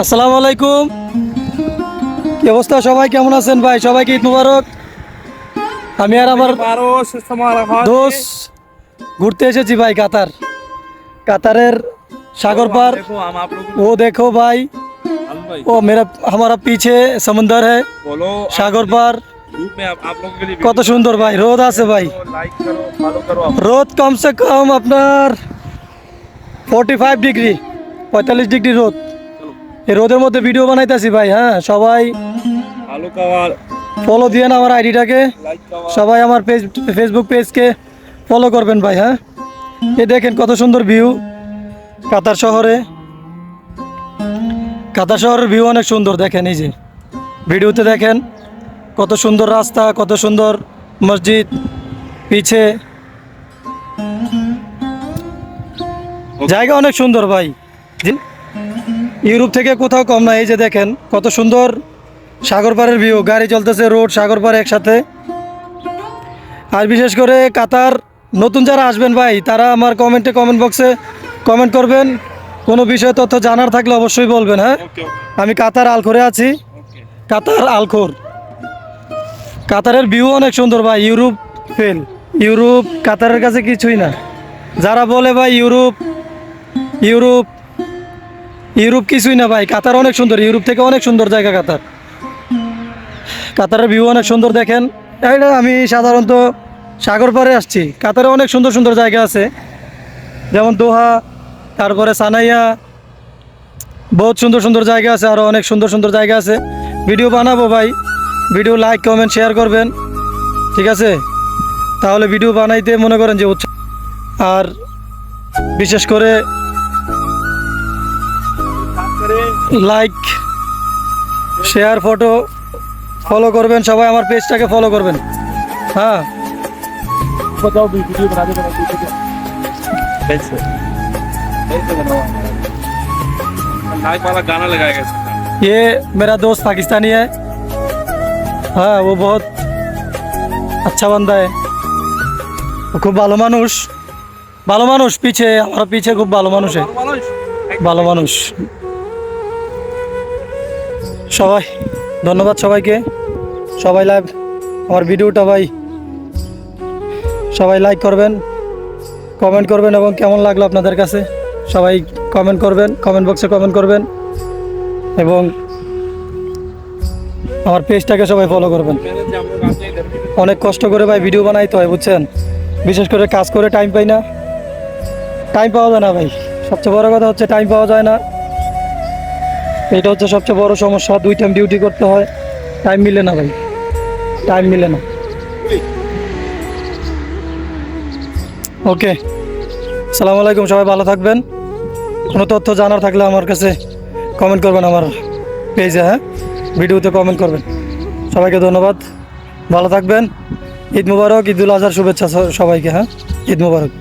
আসসালামু আলাইকুম। কি অবস্থা, সবাই কেমন আছেন ভাই? সবাইকে ঈদ মুবারক। আমি আর আমার দোস্ত ঘুরতে এসেছি ভাই কাতারের সাগর পার। ও দেখো ভাই, ও मेरा हमारा पीछे समंदर है, সাগর পার। কত সুন্দর ভাই, রোদ আছে ভাই, রোদ কমসে কম আপনার 45 ডিগ্রি, 45 ডিগ্রি রোদ। এই রোদের মধ্যে ভিডিও বানাইতেছি ভাই। হ্যাঁ, সবাই ফলো দিয়ে না আমার আইডিটাকে, সবাই আমার ফেসবুক পেজকে ফলো করবেন ভাই। হ্যাঁ, এই দেখেন কত সুন্দর ভিউ কাতার শহরে। কাতার শহরের ভিউ অনেক সুন্দর, দেখেন এই যে ভিডিওতে দেখেন কত সুন্দর রাস্তা, কত সুন্দর মসজিদ পিছে, জায়গা অনেক সুন্দর ভাই। ইউরোপ থেকে কোথাও কম না। এই যে দেখেন কত সুন্দর সাগর পাড়ের ভিউ, গাড়ি চলতেছে, রোড সাগর পাড় একসাথে। আর বিশেষ করে কাতার নতুন যারা আসবেন ভাই, তারা আমার কমেন্ট বক্সে কমেন্ট করবেন। কোনো বিষয়ে তথ্য জানার থাকলে অবশ্যই বলবেন। হ্যাঁ, আমি কাতার আলখোরে আছি, কাতার আলখোর। কাতারের ভিউ অনেক সুন্দর ভাই। ইউরোপ কাতারের কাছে কিছুই না। যারা বলে ভাই ইউরোপ ইউরোপ ইউরোপ কিছুই না ভাই, কাতার অনেক সুন্দর, ইউরোপ থেকে অনেক সুন্দর জায়গা কাতারের ভিউ অনেক সুন্দর। দেখেন এইটা আমি সাধারণত সাগর পাড়ে আসছি। কাতারে অনেক সুন্দর সুন্দর জায়গা আছে, যেমন দোহা, তারপরে সানাইয়া, বহুত সুন্দর সুন্দর জায়গা আছে, আরও অনেক সুন্দর সুন্দর জায়গা আছে। ভিডিও বানাবো ভাই, ভিডিও লাইক কমেন্ট শেয়ার করবেন, ঠিক আছে? তাহলে ভিডিও বানাইতে মনে করেন যে উৎসাহ। আর বিশেষ করে লাইক শেয়ার ফলো করবেন, সবাই আমার পেজটাকে ফলো করবেন। हाँ बताओ भी वीडियो बना दे कैसे लाइव वाला गाना लगाएगा इसका। ये मेरा दोस्त पाकिस्तानी है। हाँ, वो बहुत अच्छा बंदा है, वो खूब ভালো মানুষ। পিছে আমার পিছে খুব ভালো মানুষ, ভালো মানুষ। সবাই ধন্যবাদ সবাইকে, সবাই লাইভ আমার ভিডিওটা ভাই সবাই লাইক করবেন, কমেন্ট করবেন, এবং কেমন লাগলো আপনাদের কাছে সবাই কমেন্ট করবেন, কমেন্ট বক্সে কমেন্ট করবেন, এবং আমার পেজটাকে সবাই ফলো করবেন। অনেক কষ্ট করে ভাই ভিডিও বানাইতে হয়, বুঝছেন? বিশেষ করে কাজ করে টাইম পাই না, টাইম পাওয়া যায় না ভাই। সবচেয়ে বড় কথা হচ্ছে টাইম পাওয়া যায় না, এটা হচ্ছে সবচেয়ে বড় সমস্যা। 2 টাইম ডিউটি করতে হয়, টাইম মিলে না ভাই, টাইম মিলে না। ওকে, আসসালামু আলাইকুম, সবাই ভালো থাকবেন। কোনো তথ্য জানার থাকলে আমার কাছে কমেন্ট করবেন, আমার পেজে। হ্যাঁ, ভিডিওতে কমেন্ট করবেন। সবাইকে ধন্যবাদ, ভালো থাকবেন। ঈদ মুবারক, ঈদুল আজহার শুভেচ্ছা সবাইকে। হ্যাঁ, ঈদ মুবারক।